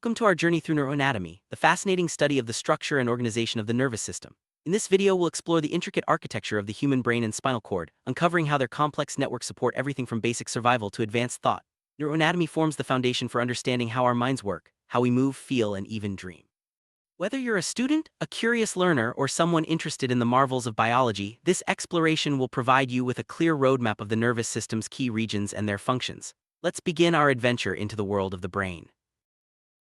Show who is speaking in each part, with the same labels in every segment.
Speaker 1: Welcome to our journey through neuroanatomy, the fascinating study of the structure and organization of the nervous system. In this video, we'll explore the intricate architecture of the human brain and spinal cord, uncovering how their complex networks support everything from basic survival to advanced thought. Neuroanatomy forms the foundation for understanding how our minds work, how we move, feel, and even dream. Whether you're a student, a curious learner, or someone interested in the marvels of biology, this exploration will provide you with a clear roadmap of the nervous system's key regions and their functions. Let's begin our adventure into the world of the brain.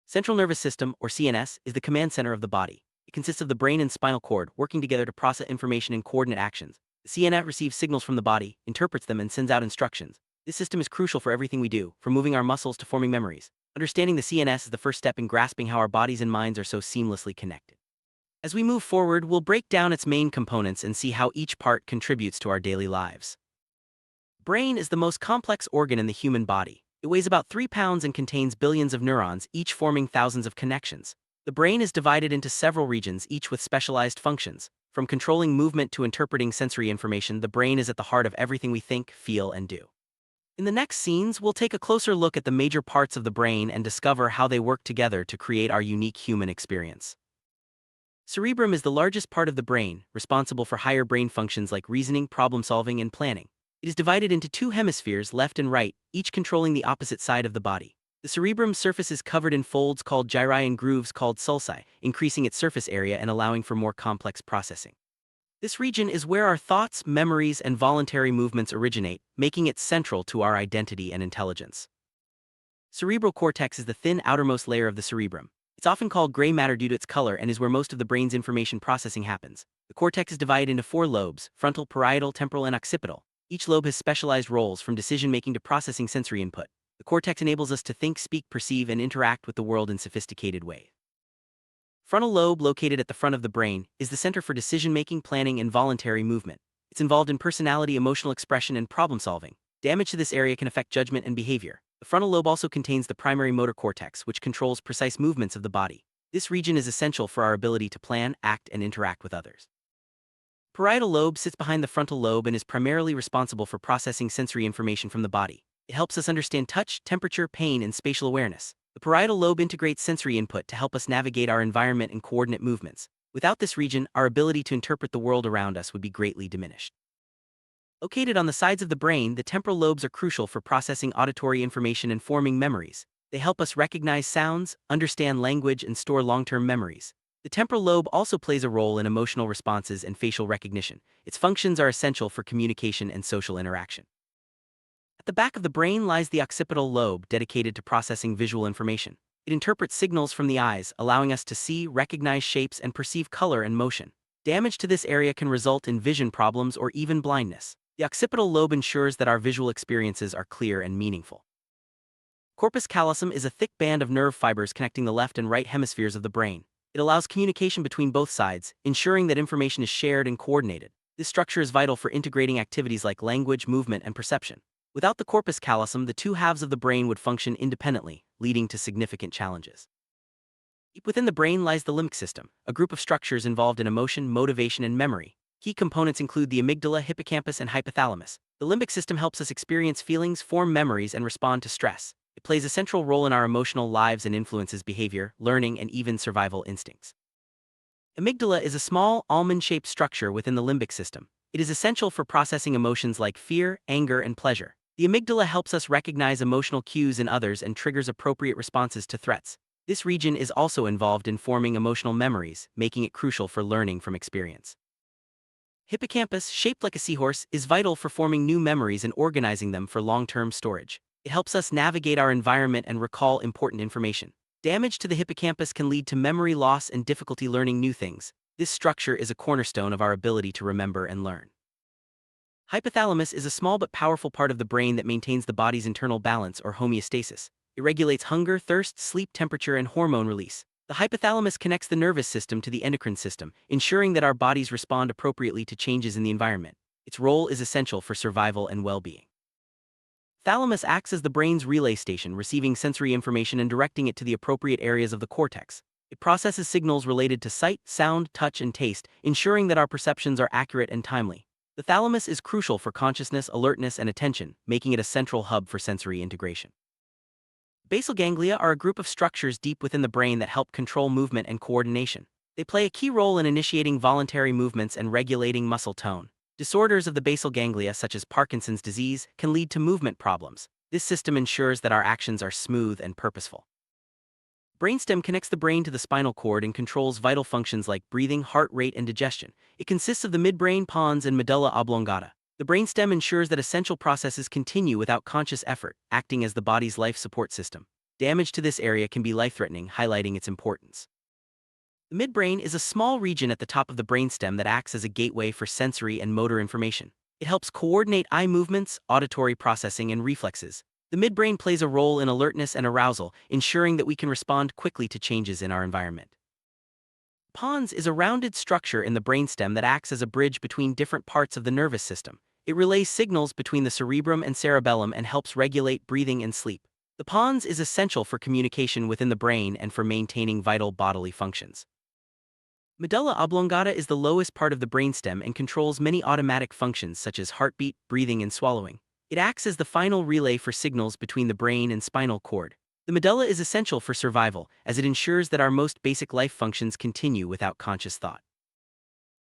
Speaker 1: Central nervous system, or CNS, is the command center of the body. It consists of the brain and spinal cord working together to process information and coordinate actions. The CNS receives signals from the body, interprets them, and sends out instructions. This system is crucial for everything we do, from moving our muscles to forming memories. Understanding the CNS is the first step in grasping how our bodies and minds are so seamlessly connected. As we move forward, we'll break down its main components and see how each part contributes to our daily lives. Brain is the most complex organ in the human body. It weighs about 3 pounds and contains billions of neurons, each forming thousands of connections. The brain is divided into several regions, each with specialized functions. From controlling movement to interpreting sensory information, the brain is at the heart of everything we think, feel, and do. In the next scenes, we'll take a closer look at the major parts of the brain and discover how they work together to create our unique human experience. Cerebrum is the largest part of the brain, responsible for higher brain functions like reasoning, problem-solving, and planning. It is divided into two hemispheres, left and right, each controlling the opposite side of the body. The cerebrum's surface is covered in folds called gyri and grooves called sulci, increasing its surface area and allowing for more complex processing. This region is where our thoughts, memories, and voluntary movements originate, making it central to our identity and intelligence. Cerebral cortex is the thin outermost layer of the cerebrum. It's often called gray matter due to its color and is where most of the brain's information processing happens. The cortex is divided into 4 lobes: frontal, parietal, temporal, and occipital. Each lobe has specialized roles, from decision-making to processing sensory input. The cortex enables us to think, speak, perceive, and interact with the world in sophisticated ways. Frontal lobe, located at the front of the brain, is the center for decision-making, planning, and voluntary movement. It's involved in personality, emotional expression, and problem-solving. Damage to this area can affect judgment and behavior. The frontal lobe also contains the primary motor cortex, which controls precise movements of the body. This region is essential for our ability to plan, act, and interact with others. Parietal lobe sits behind the frontal lobe and is primarily responsible for processing sensory information from the body. It helps us understand touch, temperature, pain, and spatial awareness. The parietal lobe integrates sensory input to help us navigate our environment and coordinate movements. Without this region, our ability to interpret the world around us would be greatly diminished. Located on the sides of the brain, the temporal lobes are crucial for processing auditory information and forming memories. They help us recognize sounds, understand language, and store long-term memories. The temporal lobe also plays a role in emotional responses and facial recognition. Its functions are essential for communication and social interaction. At the back of the brain lies the occipital lobe, dedicated to processing visual information. It interprets signals from the eyes, allowing us to see, recognize shapes, and perceive color and motion. Damage to this area can result in vision problems or even blindness. The occipital lobe ensures that our visual experiences are clear and meaningful. Corpus callosum is a thick band of nerve fibers connecting the left and right hemispheres of the brain. It allows communication between both sides, ensuring that information is shared and coordinated. This structure is vital for integrating activities like language, movement, and perception. Without the corpus callosum, the two halves of the brain would function independently, leading to significant challenges. Deep within the brain lies the limbic system, a group of structures involved in emotion, motivation, and memory. Key components include the amygdala, hippocampus, and hypothalamus. The limbic system helps us experience feelings, form memories, and respond to stress. It plays a central role in our emotional lives and influences behavior, learning, and even survival instincts. Amygdala is a small, almond-shaped structure within the limbic system. It is essential for processing emotions like fear, anger, and pleasure. The amygdala helps us recognize emotional cues in others and triggers appropriate responses to threats. This region is also involved in forming emotional memories, making it crucial for learning from experience. Hippocampus, shaped like a seahorse, is vital for forming new memories and organizing them for long-term storage. It helps us navigate our environment and recall important information. Damage to the hippocampus can lead to memory loss and difficulty learning new things. This structure is a cornerstone of our ability to remember and learn. Hypothalamus is a small but powerful part of the brain that maintains the body's internal balance or homeostasis. It regulates hunger, thirst, sleep, temperature, and hormone release. The hypothalamus connects the nervous system to the endocrine system, ensuring that our bodies respond appropriately to changes in the environment. Its role is essential for survival and well-being. Thalamus acts as the brain's relay station, receiving sensory information and directing it to the appropriate areas of the cortex. It processes signals related to sight, sound, touch, and taste, ensuring that our perceptions are accurate and timely. The thalamus is crucial for consciousness, alertness, and attention, making it a central hub for sensory integration. Basal ganglia are a group of structures deep within the brain that help control movement and coordination. They play a key role in initiating voluntary movements and regulating muscle tone. Disorders of the basal ganglia, such as Parkinson's disease, can lead to movement problems. This system ensures that our actions are smooth and purposeful. Brainstem connects the brain to the spinal cord and controls vital functions like breathing, heart rate, and digestion. It consists of the midbrain, pons, and medulla oblongata. The brainstem ensures that essential processes continue without conscious effort, acting as the body's life support system. Damage to this area can be life-threatening, highlighting its importance. The midbrain is a small region at the top of the brainstem that acts as a gateway for sensory and motor information. It helps coordinate eye movements, auditory processing, and reflexes. The midbrain plays a role in alertness and arousal, ensuring that we can respond quickly to changes in our environment. Pons is a rounded structure in the brainstem that acts as a bridge between different parts of the nervous system. It relays signals between the cerebrum and cerebellum and helps regulate breathing and sleep. The pons is essential for communication within the brain and for maintaining vital bodily functions. Medulla oblongata is the lowest part of the brainstem and controls many automatic functions such as heartbeat, breathing, and swallowing. It acts as the final relay for signals between the brain and spinal cord. The medulla is essential for survival, as it ensures that our most basic life functions continue without conscious thought.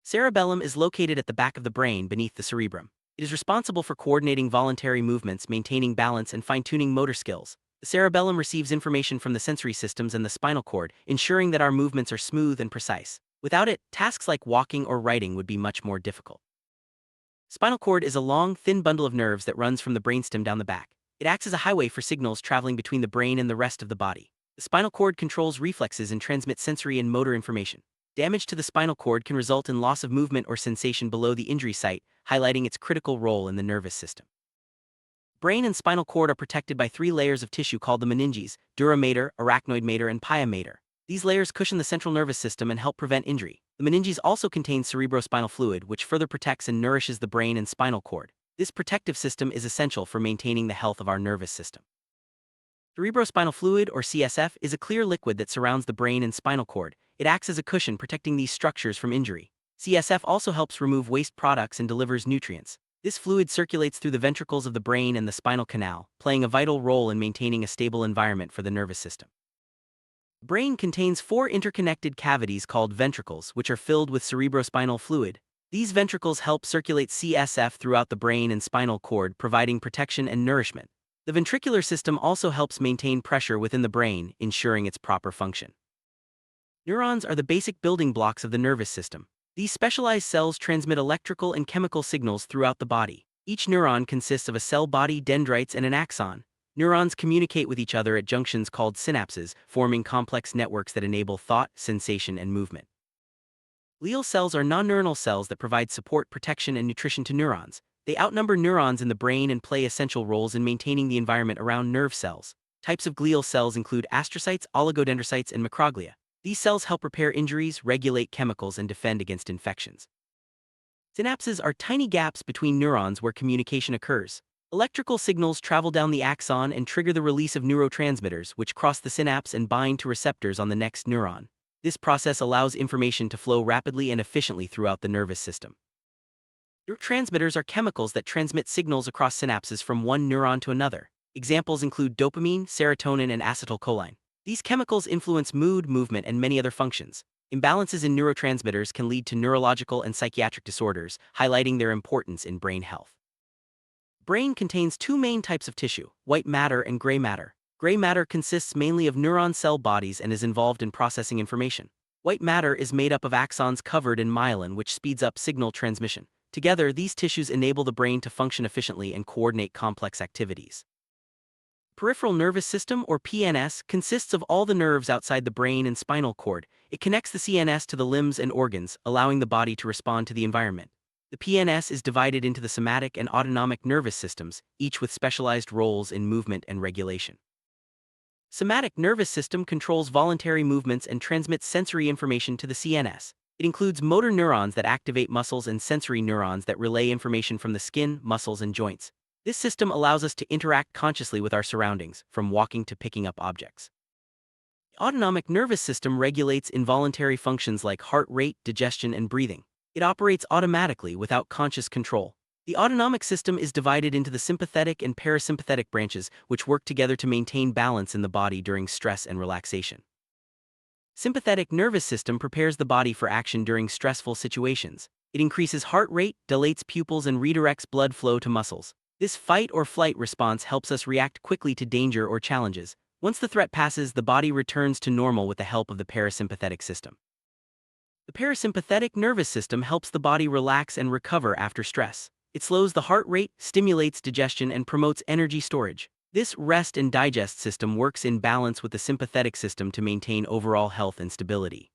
Speaker 1: Cerebellum is located at the back of the brain beneath the cerebrum. It is responsible for coordinating voluntary movements, maintaining balance, and fine-tuning motor skills. The cerebellum receives information from the sensory systems and the spinal cord, ensuring that our movements are smooth and precise. Without it, tasks like walking or writing would be much more difficult. Spinal cord is a long, thin bundle of nerves that runs from the brainstem down the back. It acts as a highway for signals traveling between the brain and the rest of the body. The spinal cord controls reflexes and transmits sensory and motor information. Damage to the spinal cord can result in loss of movement or sensation below the injury site, highlighting its critical role in the nervous system. Brain and spinal cord are protected by 3 layers of tissue called the meninges: dura mater, arachnoid mater, and pia mater. These layers cushion the central nervous system and help prevent injury. The meninges also contain cerebrospinal fluid, which further protects and nourishes the brain and spinal cord. This protective system is essential for maintaining the health of our nervous system. Cerebrospinal fluid, or CSF, is a clear liquid that surrounds the brain and spinal cord. It acts as a cushion protecting these structures from injury. CSF also helps remove waste products and delivers nutrients. This fluid circulates through the ventricles of the brain and the spinal canal, playing a vital role in maintaining a stable environment for the nervous system. The brain contains 4 interconnected cavities called ventricles, which are filled with cerebrospinal fluid. These ventricles help circulate CSF throughout the brain and spinal cord, providing protection and nourishment. The ventricular system also helps maintain pressure within the brain, ensuring its proper function. Neurons are the basic building blocks of the nervous system. These specialized cells transmit electrical and chemical signals throughout the body. Each neuron consists of a cell body, dendrites, and an axon. Neurons communicate with each other at junctions called synapses, forming complex networks that enable thought, sensation, and movement. Glial cells are non-neuronal cells that provide support, protection, and nutrition to neurons. They outnumber neurons in the brain and play essential roles in maintaining the environment around nerve cells. Types of glial cells include astrocytes, oligodendrocytes, and macroglia. These cells help repair injuries, regulate chemicals, and defend against infections. Synapses are tiny gaps between neurons where communication occurs. Electrical signals travel down the axon and trigger the release of neurotransmitters, which cross the synapse and bind to receptors on the next neuron. This process allows information to flow rapidly and efficiently throughout the nervous system. Neurotransmitters are chemicals that transmit signals across synapses from one neuron to another. Examples include dopamine, serotonin, and acetylcholine. These chemicals influence mood, movement, and many other functions. Imbalances in neurotransmitters can lead to neurological and psychiatric disorders, highlighting their importance in brain health. Brain contains 2 main types of tissue: white matter and gray matter. Gray matter consists mainly of neuron cell bodies and is involved in processing information. White matter is made up of axons covered in myelin, which speeds up signal transmission. Together, these tissues enable the brain to function efficiently and coordinate complex activities. Peripheral nervous system, or PNS, consists of all the nerves outside the brain and spinal cord. It connects the CNS to the limbs and organs, allowing the body to respond to the environment. The PNS is divided into the somatic and autonomic nervous systems, each with specialized roles in movement and regulation. Somatic nervous system controls voluntary movements and transmits sensory information to the CNS. It includes motor neurons that activate muscles and sensory neurons that relay information from the skin, muscles, and joints. This system allows us to interact consciously with our surroundings, from walking to picking up objects. The autonomic nervous system regulates involuntary functions like heart rate, digestion, and breathing. It operates automatically without conscious control. The autonomic system is divided into the sympathetic and parasympathetic branches, which work together to maintain balance in the body during stress and relaxation. Sympathetic nervous system prepares the body for action during stressful situations. It increases heart rate, dilates pupils, and redirects blood flow to muscles. This fight or flight response helps us react quickly to danger or challenges. Once the threat passes, the body returns to normal with the help of the parasympathetic system. The parasympathetic nervous system helps the body relax and recover after stress. It slows the heart rate, stimulates digestion, and promotes energy storage. This rest and digest system works in balance with the sympathetic system to maintain overall health and stability.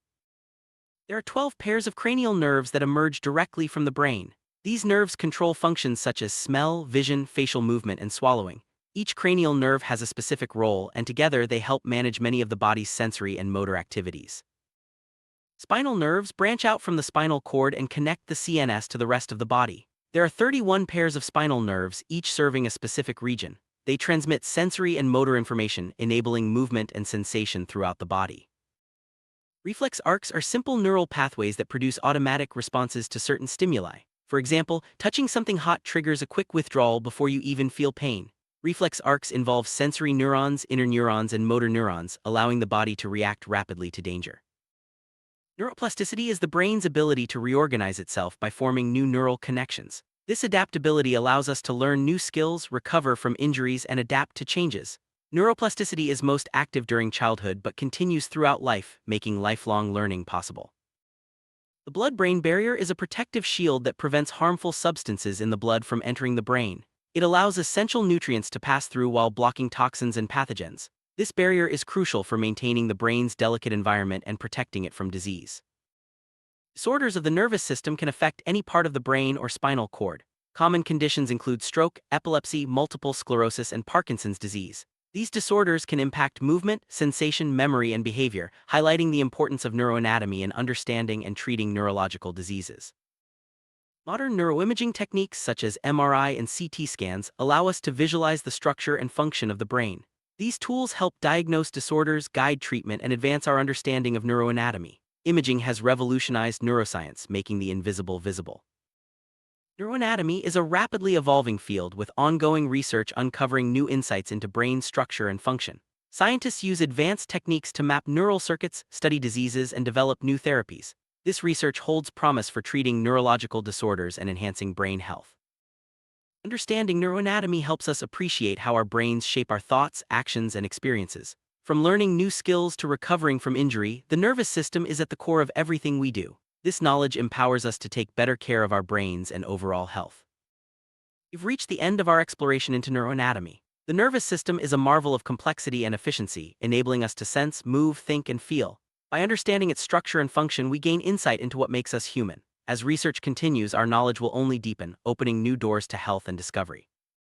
Speaker 1: There are 12 pairs of cranial nerves that emerge directly from the brain. These nerves control functions such as smell, vision, facial movement, and swallowing. Each cranial nerve has a specific role, and together they help manage many of the body's sensory and motor activities. Spinal nerves branch out from the spinal cord and connect the CNS to the rest of the body. There are 31 pairs of spinal nerves, each serving a specific region. They transmit sensory and motor information, enabling movement and sensation throughout the body. Reflex arcs are simple neural pathways that produce automatic responses to certain stimuli. For example, touching something hot triggers a quick withdrawal before you even feel pain. Reflex arcs involve sensory neurons, interneurons, and motor neurons, allowing the body to react rapidly to danger. Neuroplasticity is the brain's ability to reorganize itself by forming new neural connections. This adaptability allows us to learn new skills, recover from injuries, and adapt to changes. Neuroplasticity is most active during childhood but continues throughout life, making lifelong learning possible. The blood-brain barrier is a protective shield that prevents harmful substances in the blood from entering the brain. It allows essential nutrients to pass through while blocking toxins and pathogens. This barrier is crucial for maintaining the brain's delicate environment and protecting it from disease. Disorders of the nervous system can affect any part of the brain or spinal cord. Common conditions include stroke, epilepsy, multiple sclerosis, and Parkinson's disease. These disorders can impact movement, sensation, memory, and behavior, highlighting the importance of neuroanatomy in understanding and treating neurological diseases. Modern neuroimaging techniques such as MRI and CT scans allow us to visualize the structure and function of the brain. These tools help diagnose disorders, guide treatment, and advance our understanding of neuroanatomy. Imaging has revolutionized neuroscience, making the invisible visible. Neuroanatomy is a rapidly evolving field with ongoing research uncovering new insights into brain structure and function. Scientists use advanced techniques to map neural circuits, study diseases, and develop new therapies. This research holds promise for treating neurological disorders and enhancing brain health. Understanding neuroanatomy helps us appreciate how our brains shape our thoughts, actions, and experiences. From learning new skills to recovering from injury, the nervous system is at the core of everything we do. This knowledge empowers us to take better care of our brains and overall health. We've reached the end of our exploration into neuroanatomy. The nervous system is a marvel of complexity and efficiency, enabling us to sense, move, think, and feel. By understanding its structure and function, we gain insight into what makes us human. As research continues, our knowledge will only deepen, opening new doors to health and discovery.